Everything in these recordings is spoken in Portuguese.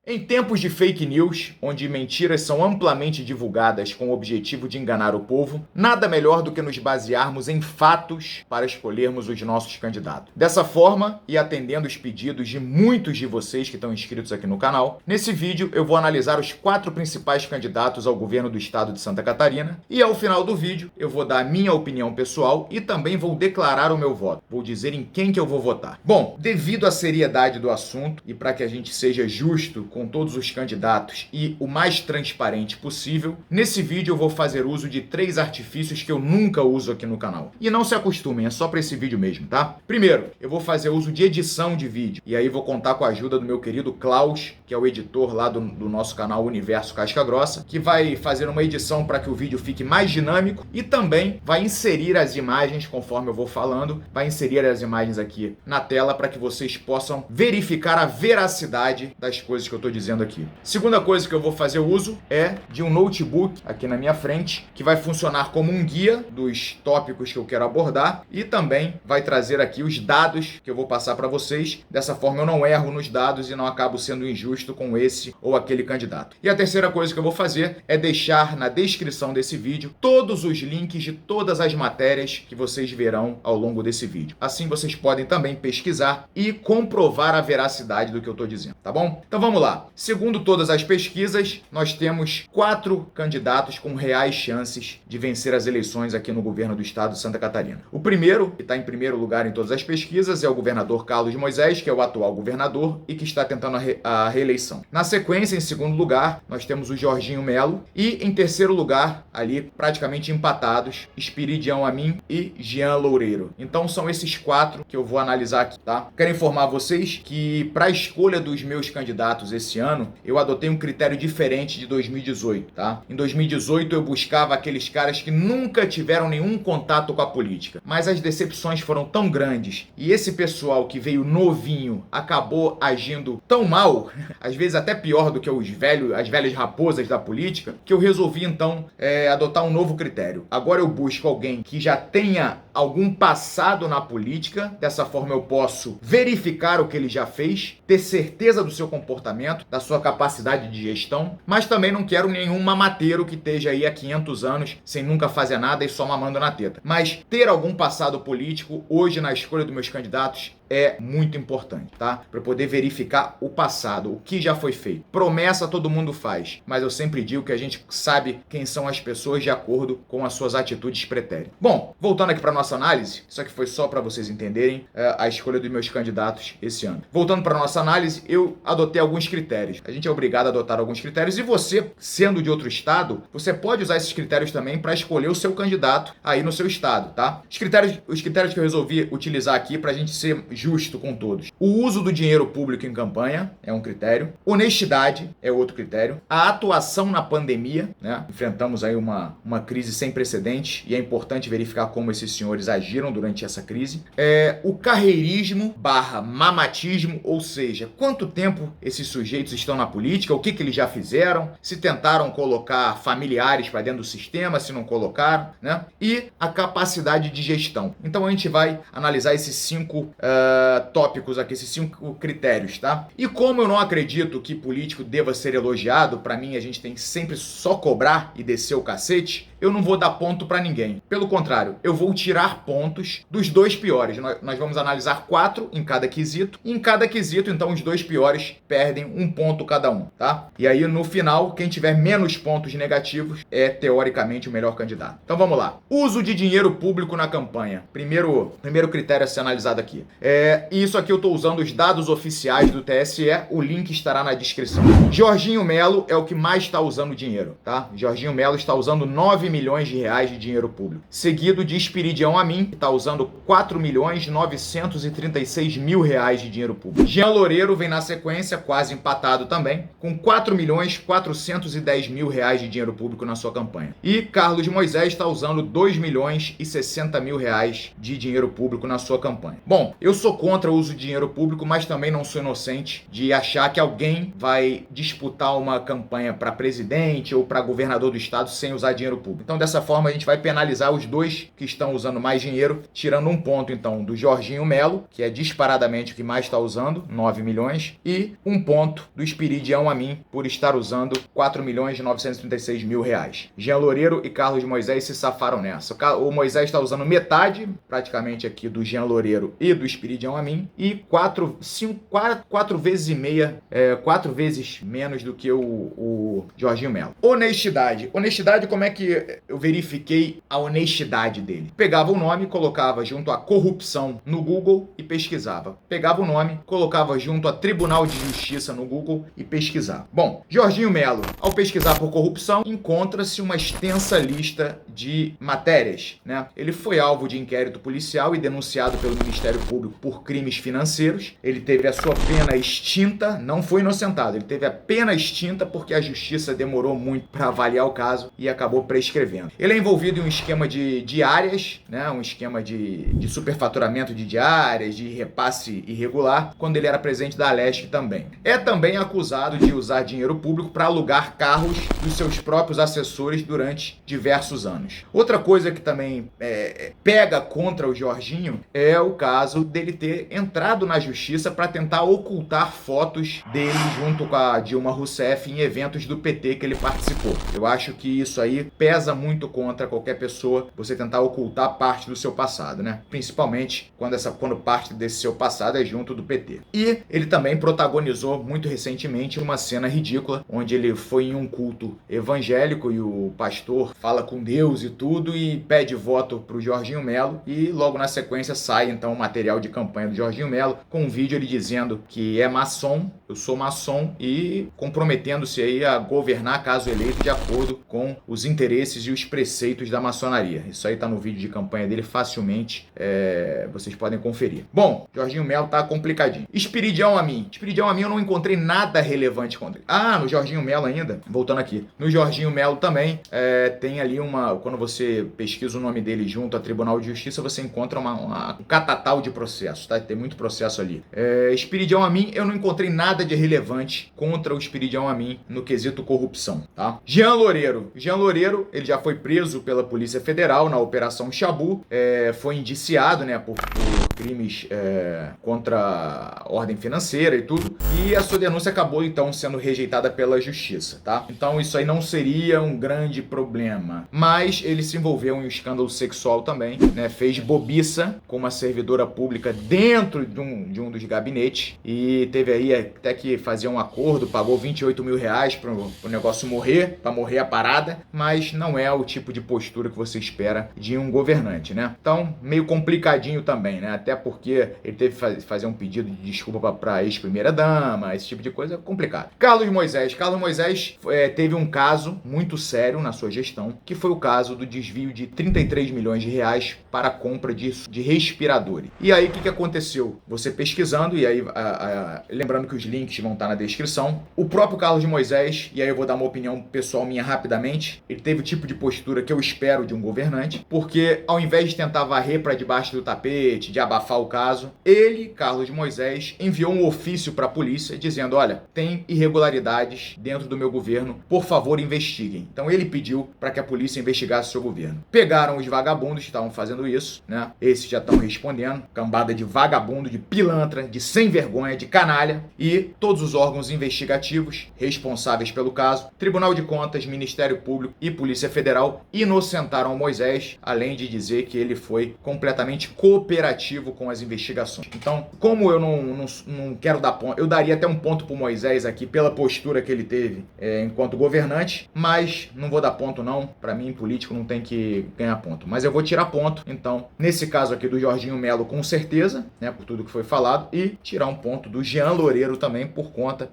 Em tempos de fake news, onde mentiras são amplamente divulgadas com o objetivo de enganar o povo, nada melhor do que nos basearmos em fatos para escolhermos os nossos candidatos. Dessa forma, e atendendo os pedidos de muitos de vocês que estão inscritos aqui no canal, nesse vídeo eu vou analisar os 4 principais candidatos ao governo do estado de Santa Catarina e ao final do vídeo eu vou dar a minha opinião pessoal e também vou declarar o meu voto. Vou dizer em quem que eu vou votar. Bom, devido à seriedade do assunto e para que a gente seja justo com todos os candidatos e o mais transparente possível, nesse vídeo eu vou fazer uso de 3 artifícios que eu nunca uso aqui no canal. E não se acostumem, é só para esse vídeo mesmo, tá? Primeiro, eu vou fazer uso de edição de vídeo, e aí vou contar com a ajuda do meu querido Klaus, que é o editor lá do nosso canal Universo Casca Grossa, que vai fazer uma edição para que o vídeo fique mais dinâmico e também vai inserir as imagens, conforme eu vou falando, vai inserir as imagens aqui na tela para que vocês possam verificar a veracidade das coisas que eu estou dizendo aqui. Segunda coisa que eu vou fazer uso é de um notebook aqui na minha frente, que vai funcionar como um guia dos tópicos que eu quero abordar e também vai trazer aqui os dados que eu vou passar para vocês. Dessa forma eu não erro nos dados e não acabo sendo injusto com esse ou aquele candidato. E a terceira coisa que eu vou fazer é deixar na descrição desse vídeo todos os links de todas as matérias que vocês verão ao longo desse vídeo. Assim vocês podem também pesquisar e comprovar a veracidade do que eu estou dizendo, tá bom? Então vamos lá. Segundo todas as pesquisas, nós temos 4 candidatos com reais chances de vencer as eleições aqui no governo do estado de Santa Catarina. O primeiro, que está em primeiro lugar em todas as pesquisas, é o governador Carlos Moisés, que é o atual governador e que está tentando a reeleição. Na sequência, em segundo lugar, nós temos o Jorginho Melo e em terceiro lugar, ali praticamente empatados, Espiridião Amin e Jean Loureiro. Então são esses 4 que eu vou analisar aqui, tá? Quero informar vocês que para a escolha dos meus candidatos esse ano, eu adotei um critério diferente de 2018, tá? Em 2018 eu buscava aqueles caras que nunca tiveram nenhum contato com a política, mas as decepções foram tão grandes e esse pessoal que veio novinho acabou agindo tão mal, às vezes até pior do que as velhas raposas da política, que eu resolvi então adotar um novo critério. Agora eu busco alguém que já tenha algum passado na política, dessa forma eu posso verificar o que ele já fez, ter certeza do seu comportamento, da sua capacidade de gestão, mas também não quero nenhum mamateiro que esteja aí há 500 anos sem nunca fazer nada e só mamando na teta. Mas ter algum passado político hoje na escolha dos meus candidatos é muito importante, tá? Para poder verificar o passado, o que já foi feito. Promessa todo mundo faz, mas eu sempre digo que a gente sabe quem são as pessoas de acordo com as suas atitudes pretéritas. Bom, voltando aqui para nossa análise, isso aqui foi só para vocês entenderem a escolha dos meus candidatos esse ano. Voltando para nossa análise, eu adotei alguns critérios. A gente é obrigado a adotar alguns critérios e você, sendo de outro estado, você pode usar esses critérios também para escolher o seu candidato aí no seu estado, tá? Os critérios que eu resolvi utilizar aqui para a gente ser justo com todos. O uso do dinheiro público em campanha é um critério. Honestidade é outro critério. A atuação na pandemia, né? Enfrentamos aí uma crise sem precedentes e é importante verificar como esses senhores agiram durante essa crise. O carreirismo / mamatismo, ou seja, quanto tempo esses sujeitos estão na política, o que eles já fizeram, se tentaram colocar familiares para dentro do sistema, se não colocaram, né? E a capacidade de gestão. Então a gente vai analisar esses 5 tópicos aqui, esses 5 critérios, tá? E como eu não acredito que político deva ser elogiado, pra mim a gente tem que sempre só cobrar e descer o cacete, eu não vou dar ponto pra ninguém. Pelo contrário, eu vou tirar pontos dos 2 piores. Nós vamos analisar 4 em cada quesito, e em cada quesito, então, os 2 piores perdem 1 ponto cada um, tá? E aí, no final, quem tiver menos pontos negativos é, teoricamente, o melhor candidato. Então, vamos lá. Uso de dinheiro público na campanha. Primeiro critério a ser analisado aqui. E isso aqui eu tô usando os dados oficiais do TSE, o link estará na descrição. Jorginho Melo é o que mais está usando dinheiro, tá? Jorginho Melo está usando 9 milhões de reais de dinheiro público. Seguido de Espiridião Amin, que está usando 4 milhões 936 mil reais de dinheiro público. Jean Loureiro vem na sequência, quase empatado também, com 4 milhões 410 mil reais de dinheiro público na sua campanha. E Carlos Moisés está usando 2 milhões e 60 mil reais de dinheiro público na sua campanha. Bom, eu sou contra o uso de dinheiro público, mas também não sou inocente de achar que alguém vai disputar uma campanha para presidente ou para governador do estado sem usar dinheiro público. Então, dessa forma, a gente vai penalizar os dois que estão usando mais dinheiro, tirando um ponto, então, do Jorginho Melo, que é disparadamente o que mais está usando, 9 milhões, e um ponto do Espiridião Amin, por estar usando 4 milhões e 936 mil reais. Jean Loureiro e Carlos Moisés se safaram nessa. O Moisés está usando metade, praticamente aqui, do Jean Loureiro e do Espiridião Amin, e 4 vezes e meia, 4 vezes menos do que o Jorginho Melo. Honestidade. Honestidade, como é que eu verifiquei a honestidade dele? Pegava o nome, colocava junto a corrupção no Google e pesquisava. Pegava o nome, colocava junto a Tribunal de Justiça no Google e pesquisava. Bom, Jorginho Melo, ao pesquisar por corrupção, encontra-se uma extensa lista de matérias, né? Ele foi alvo de inquérito policial e denunciado pelo Ministério Público por crimes financeiros. Ele teve a sua pena extinta, não foi inocentado, ele teve a pena extinta porque a justiça demorou muito para avaliar o caso e acabou prescrevendo. Ele é envolvido em um esquema de diárias, né? Um esquema de superfaturamento de diárias, de repasse irregular, quando ele era presidente da Alesc também. É também acusado de usar dinheiro público para alugar carros dos seus próprios assessores durante diversos anos. Outra coisa que também pega contra o Jorginho é o caso dele ter entrado na justiça para tentar ocultar fotos dele junto com a Dilma Rousseff em eventos do PT que ele participou. Eu acho que isso aí pesa muito contra qualquer pessoa, você tentar ocultar parte do seu passado, né? Principalmente quando parte desse seu passado é junto do PT. E ele também protagonizou muito recentemente uma cena ridícula, onde ele foi em um culto evangélico e o pastor fala com Deus e tudo e pede voto pro Jorginho Melo e logo na sequência sai então o material de campanha do Jorginho Melo com um vídeo ele dizendo que é maçom, eu sou maçom e comprometendo-se aí a governar caso eleito de acordo com os interesses e os preceitos da maçonaria. Isso aí tá no vídeo de campanha dele, facilmente vocês podem conferir. Bom, Jorginho Melo tá complicadinho. Espiridião Amin eu não encontrei nada relevante contra ele. Ah, no Jorginho Melo ainda, voltando aqui, no Jorginho Melo também tem ali quando você pesquisa o nome dele junto ao Tribunal de Justiça, você encontra um catatal de processos, tá? Tem muito processo ali. Espiridião Amin, eu não encontrei nada de relevante contra o Espiridião Amin no quesito corrupção, tá? Jean Loureiro, ele já foi preso pela Polícia Federal na Operação Chabu, foi indiciado, né, por crimes contra a ordem financeira e tudo, e a sua denúncia acabou então sendo rejeitada pela justiça, tá? Então isso aí não seria um grande problema, mas ele se envolveu em um escândalo sexual também, né? Fez bobiça com uma servidora pública dentro de um dos gabinetes e teve aí até que fazer um acordo, pagou 28 mil reais pro negócio morrer, pra morrer a parada, mas não é o tipo de postura que você espera de um governante, né? Então, meio complicadinho também, né? Até porque ele teve que fazer um pedido de desculpa pra ex-primeira-dama, esse tipo de coisa é complicado. Carlos Moisés teve um caso muito sério na sua gestão, que foi o caso do desvio de 33 milhões de reais para a compra de respiradores. E aí, o que aconteceu? Você pesquisando, e aí, lembrando que os links vão estar na descrição, o próprio Carlos Moisés, e aí eu vou dar uma opinião pessoal minha rapidamente, ele teve o tipo de postura que eu espero de um governante, porque ao invés de tentar varrer para debaixo do tapete, de abafar o caso, ele, Carlos Moisés, enviou um ofício para a polícia dizendo, olha, tem irregularidades dentro do meu governo, por favor investiguem. Então ele pediu para que a polícia investigasse o seu governo. Pegaram os vagabundos que estavam fazendo isso, né? Esses já estão respondendo, cambada de vagabundo, de pilantra, de sem vergonha, de canalha, e todos os órgãos investigativos responsáveis pelo caso, Tribunal de Contas, Ministério Público e Polícia Federal, inocentaram Moisés, além de dizer que ele foi completamente cooperativo com as investigações. Então, como eu não quero dar ponto, eu daria até um ponto pro Moisés aqui pela postura que ele teve enquanto governante, mas não vou dar ponto não, pra mim político não tem que ganhar ponto, mas eu vou tirar ponto, então, nesse caso aqui do Jorginho Melo com certeza, né, por tudo que foi falado, e tirar um ponto do Jean Loureiro também por conta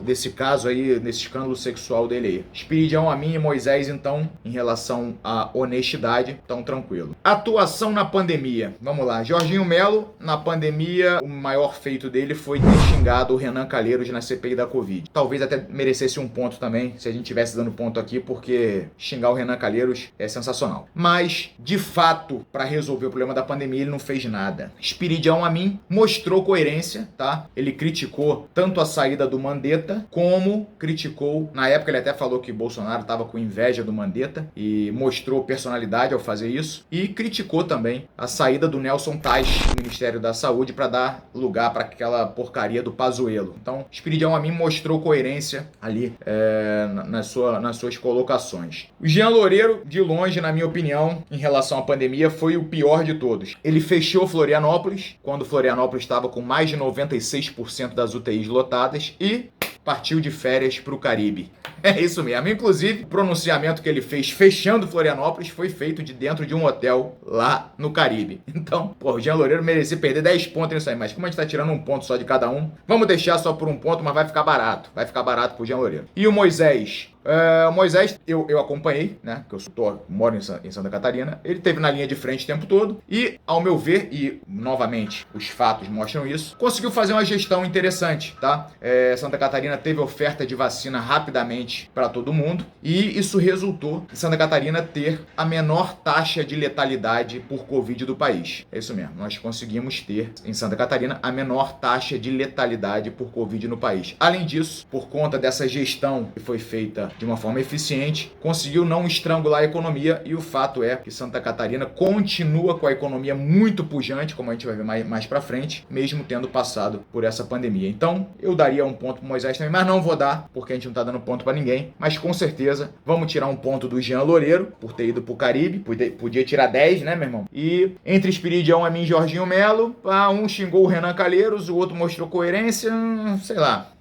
desse caso aí, nesse escândalo sexual dele aí. Espiridião Amin e Moisés, então, em relação à honestidade, tão tranquilo. Atuação na pandemia. Vamos lá. Jorginho Melo, na pandemia, o maior feito dele foi ter xingado o Renan Calheiros na CPI da Covid. Talvez até merecesse um ponto também, se a gente tivesse dando ponto aqui, porque xingar o Renan Calheiros é sensacional. Mas, de fato, para resolver o problema da pandemia, ele não fez nada. Espiridião Amin mostrou coerência, tá? Ele criticou tanto a saída do Mandetta, como criticou, na época ele até falou que Bolsonaro estava com inveja do Mandetta e mostrou personalidade ao fazer isso, e criticou também a saída do Nelson Tais do Ministério da Saúde para dar lugar para aquela porcaria do Pazuello. Então, Espiridião Amin mostrou coerência ali nas suas colocações. O Jean Loureiro, de longe, na minha opinião, em relação à pandemia, foi o pior de todos. Ele fechou Florianópolis, quando Florianópolis estava com mais de 96% das UTIs lotadas, e partiu de férias para o Caribe. É isso mesmo. Inclusive, o pronunciamento que ele fez fechando Florianópolis foi feito de dentro de um hotel lá no Caribe. Então, o Jean Loureiro merecia perder 10 pontos nisso aí. Mas como a gente tá tirando um ponto só de cada um, vamos deixar só por um ponto, mas vai ficar barato. Vai ficar barato pro Jean Loureiro. E o Moisés? Moisés, eu acompanhei, né? Que eu moro em Santa Catarina. Ele esteve na linha de frente o tempo todo e, ao meu ver, e novamente os fatos mostram isso, conseguiu fazer uma gestão interessante, tá? Santa Catarina teve oferta de vacina rapidamente para todo mundo e isso resultou em Santa Catarina ter a menor taxa de letalidade por Covid do país. É isso mesmo, nós conseguimos ter em Santa Catarina a menor taxa de letalidade por Covid no país. Além disso, por conta dessa gestão que foi feita de uma forma eficiente, conseguiu não estrangular a economia, e o fato é que Santa Catarina continua com a economia muito pujante, como a gente vai ver mais pra frente, mesmo tendo passado por essa pandemia. Então, eu daria um ponto pro Moisés também, mas não vou dar, porque a gente não tá dando ponto pra ninguém, mas com certeza vamos tirar um ponto do Jean Loureiro, por ter ido pro Caribe, podia tirar 10, né, meu irmão? E entre Espiridião Amin e Jorginho Melo, um xingou o Renan Calheiros, o outro mostrou coerência, sei lá.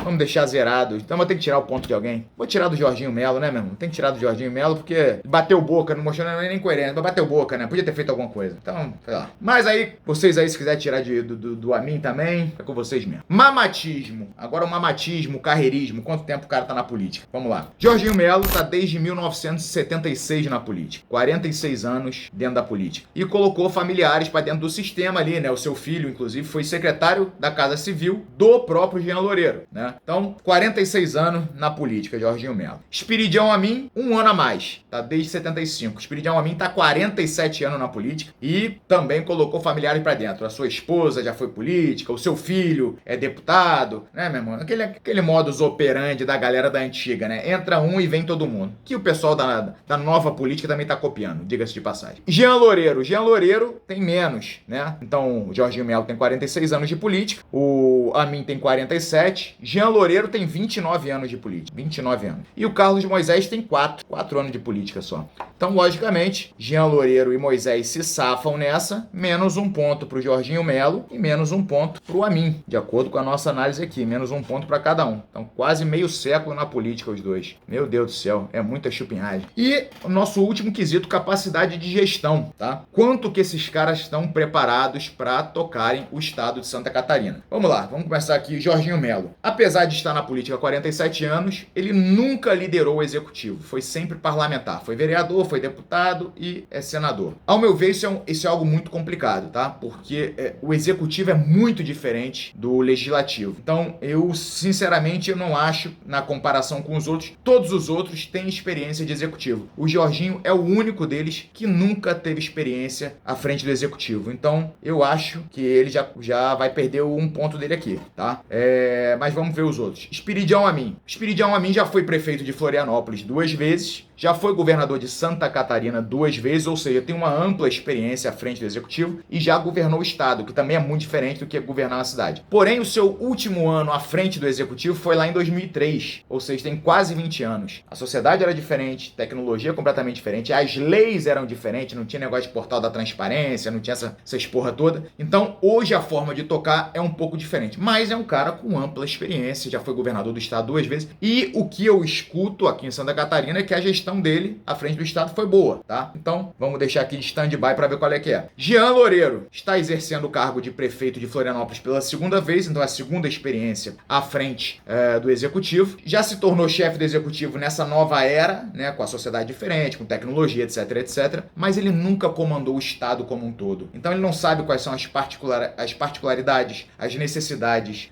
Vamos deixar zerado. Então vou ter que tirar o ponto de alguém. Vou tirar do Jorginho Melo, né, meu irmão? Tem que tirar do Jorginho Melo porque bateu boca, não mostrou nem coerência. Mas bateu boca, né? Podia ter feito alguma coisa. Então, sei lá. Mas aí, vocês aí, se quiser tirar do Amin também, é com vocês mesmo. Mamatismo. Agora o mamatismo, o carreirismo. Quanto tempo o cara tá na política? Vamos lá. Jorginho Melo tá desde 1976 na política. 46 anos dentro da política. E colocou familiares pra dentro do sistema ali, né? O seu filho, inclusive, foi secretário da Casa Civil do próprio Jean Loureiro, né? Então, 46 anos na política, Jorginho Melo. Espiridião Amin, um ano a mais, tá? Desde 75. Espiridião Amin tá 47 anos na política e também colocou familiares pra dentro. A sua esposa já foi política, o seu filho é deputado, né, meu irmão? Aquele modus operandi da galera da antiga, né? Entra um e vem todo mundo. Que o pessoal da nova política também tá copiando, diga-se de passagem. Jean Loureiro tem menos, né? Então, o Jorginho Melo tem 46 anos de política, o Amin tem 47, Jean Loureiro tem 29 anos de política. 29 anos. E o Carlos Moisés tem 4 anos de política só. Então, logicamente, Jean Loureiro e Moisés se safam nessa, menos um ponto pro Jorginho Melo e menos um ponto pro Amin, de acordo com a nossa análise aqui. Menos um ponto para cada um. Então, quase meio século na política os dois. Meu Deus do céu, é muita chupinhagem. E o nosso último quesito, capacidade de gestão, tá? Quanto que esses caras estão preparados para tocarem o estado de Santa Catarina? Vamos lá, vamos começar aqui. Jorginho Melo. Apesar de estar na política há 47 anos, ele nunca liderou o executivo. Foi sempre parlamentar. Foi vereador, foi deputado e é senador. Ao meu ver, isso é algo muito complicado, tá? Porque o executivo é muito diferente do legislativo. Então, sinceramente, eu não acho, na comparação com os outros, todos os outros têm experiência de executivo. O Jorginho é o único deles que nunca teve experiência à frente do executivo. Então, eu acho que ele já vai perder um ponto dele aqui, tá? Mas vamos ver os outros. Espiridião Amin. Espiridião Amin já foi prefeito de Florianópolis 2 vezes, já foi governador de Santa Catarina 2 vezes, ou seja, tem uma ampla experiência à frente do executivo e já governou o estado, que também é muito diferente do que governar uma cidade. Porém, o seu último ano à frente do executivo foi lá em 2003, ou seja, tem quase 20 anos. A sociedade era diferente, tecnologia completamente diferente, as leis eram diferentes, não tinha negócio de portal da transparência, não tinha essa esporra toda. Então, hoje a forma de tocar é um pouco diferente, mas é um cara com ampla experiência experiência, já foi governador do estado 2 vezes, e o que eu escuto aqui em Santa Catarina é que a gestão dele à frente do estado foi boa, tá? Então, vamos deixar aqui de stand-by para ver qual é que é. Jean Loureiro está exercendo o cargo de prefeito de Florianópolis pela segunda vez, então é a segunda experiência à frente do executivo. Já se tornou chefe do executivo nessa nova era, né, com a sociedade diferente, com tecnologia, etc, etc, mas ele nunca comandou o estado como um todo. Então ele não sabe quais são as particularidades, as necessidades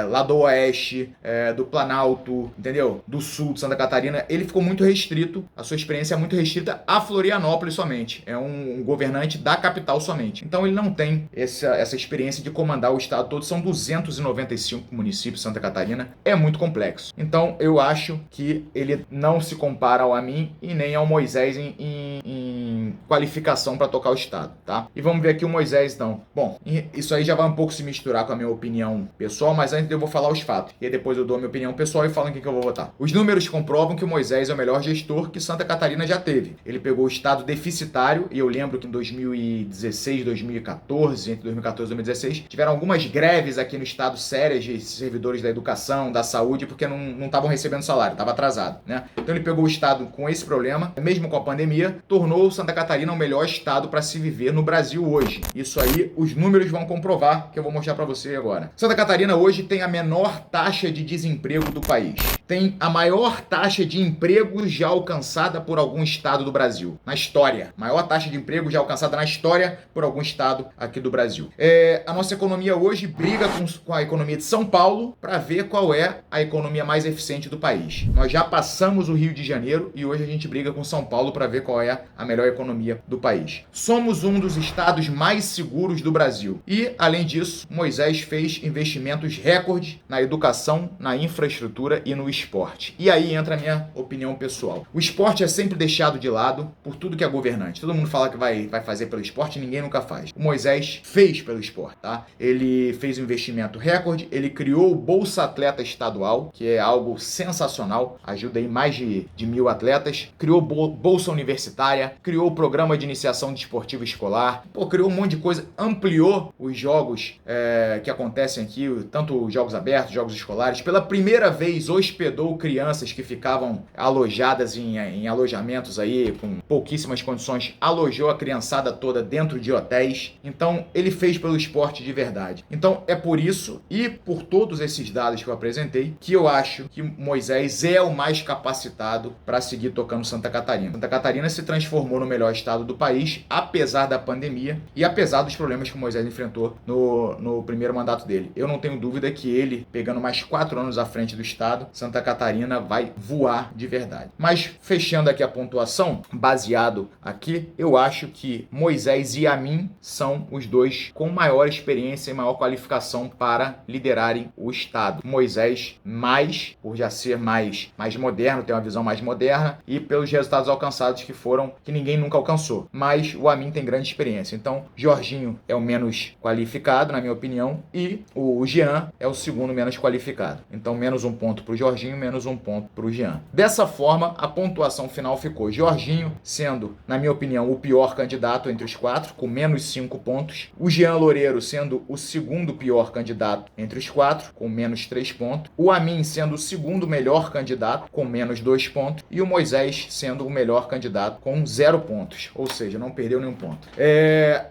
lá do oeste, do Planalto, entendeu? Do sul de Santa Catarina. Ele ficou muito restrito, a sua experiência é muito restrita a Florianópolis somente. É um governante da capital somente. Então ele não tem essa experiência de comandar o estado todo. São 295 municípios de Santa Catarina. É muito complexo. Então eu acho que ele não se compara ao Amin e nem ao Moisés em qualificação para tocar o estado, tá? E vamos ver aqui o Moisés, então. Bom, isso aí já vai um pouco se misturar com a minha opinião pessoal, mas antes eu vou falar os fatos. E aí depois eu dou a minha opinião pessoal e falo em quem que eu vou votar. Os números comprovam que o Moisés é o melhor gestor que Santa Catarina já teve. Ele pegou o estado deficitário, e eu lembro que em 2016, 2014, entre 2014 e 2016, tiveram algumas greves aqui no estado sérias de servidores da educação, da saúde, porque não estavam recebendo salário, estava atrasado, né? Então ele pegou o estado com esse problema, mesmo com a pandemia, tornou Santa Catarina o melhor estado para se viver no Brasil hoje. Isso aí, os números vão comprovar, que eu vou mostrar para você agora. Santa Catarina hoje tem a menor taxa de desemprego do país. Tem a maior taxa de emprego já alcançada por algum estado do Brasil. Na história. Maior taxa de emprego já alcançada na história por algum estado aqui do Brasil. A nossa economia hoje briga com a economia de São Paulo para ver qual é a economia mais eficiente do país. Nós já passamos o Rio de Janeiro e hoje a gente briga com São Paulo para ver qual é a melhor economia do país. Somos um dos estados mais seguros do Brasil. E, além disso, Moisés fez investimentos recordes na educação, na infraestrutura e no esporte. E aí entra a minha opinião pessoal. O esporte é sempre deixado de lado por tudo que é governante. Todo mundo fala que vai fazer pelo esporte, ninguém nunca faz. O Moisés fez pelo esporte, tá? Ele fez um investimento recorde, ele criou o Bolsa Atleta Estadual, que é algo sensacional, ajuda aí mais de 1.000 atletas, criou Bolsa Universitária, criou o Programa de Iniciação Desportiva Escolar, criou um monte de coisa, ampliou os jogos que acontecem aqui, tanto jogos abertos, jogos escolares. Pela primeira vez hospedou crianças que ficavam alojadas em alojamentos aí com pouquíssimas condições, alojou a criançada toda dentro de hotéis. Então ele fez pelo esporte de verdade. Então é por isso e por todos esses dados que eu apresentei que eu acho que Moisés é o mais capacitado para seguir tocando Santa Catarina. Santa Catarina se transformou no melhor estado do país, apesar da pandemia e apesar dos problemas que o Moisés enfrentou no primeiro mandato dele. Eu não tenho dúvida que ele, pegando mais 4 anos à frente do estado, Santa Catarina vai voar de verdade. Mas, fechando aqui a pontuação, baseado aqui, eu acho que Moisés e Amin são os dois com maior experiência e maior qualificação para liderarem o estado. Moisés mais, por já ser mais moderno, ter uma visão mais moderna, e pelos resultados alcançados que ninguém nunca alcançou. Mas o Amin tem grande experiência. Então, Jorginho é o menos qualificado, na minha opinião, e o Jean é o segundo menos qualificado. Então, menos 1 ponto para o Jorginho, menos 1 ponto para o Jean. Dessa forma, a pontuação final ficou Jorginho sendo, na minha opinião, o pior candidato entre os 4, com menos 5 pontos. O Jean Loureiro sendo o segundo pior candidato entre os 4, com menos 3 pontos. O Amin sendo o segundo melhor candidato, com menos 2 pontos. E o Moisés sendo o melhor candidato, com 0 pontos. Ou seja, não perdeu nenhum ponto.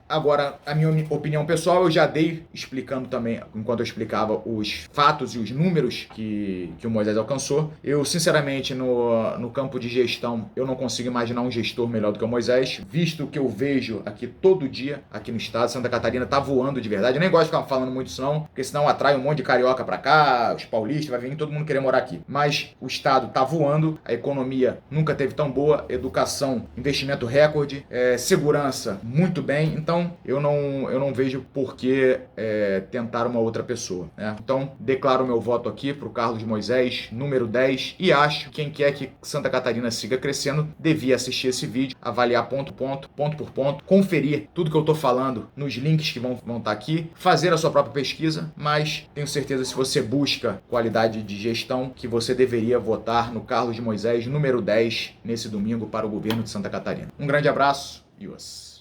Agora, a minha opinião pessoal, eu já dei explicando também, enquanto eu explicava os fatos e os números que o Moisés alcançou. Eu, sinceramente, no campo de gestão, eu não consigo imaginar um gestor melhor do que o Moisés, visto que eu vejo aqui todo dia, aqui no estado, Santa Catarina tá voando de verdade. Eu nem gosto de ficar falando muito isso não, porque senão atrai um monte de carioca pra cá, os paulistas, vai vir todo mundo querer morar aqui. Mas o estado tá voando, a economia nunca teve tão boa, educação, investimento recorde, segurança muito bem, então eu não vejo por que tentar uma outra pessoa, né? Então, declaro meu voto aqui pro Carlos Moisés, número 10, e acho que quem quer que Santa Catarina siga crescendo devia assistir esse vídeo, avaliar ponto por ponto, conferir tudo que eu tô falando nos links que vão estar aqui, fazer a sua própria pesquisa, mas tenho certeza, se você busca qualidade de gestão, que você deveria votar no Carlos Moisés, número 10, nesse domingo para o governo de Santa Catarina. Um grande abraço e os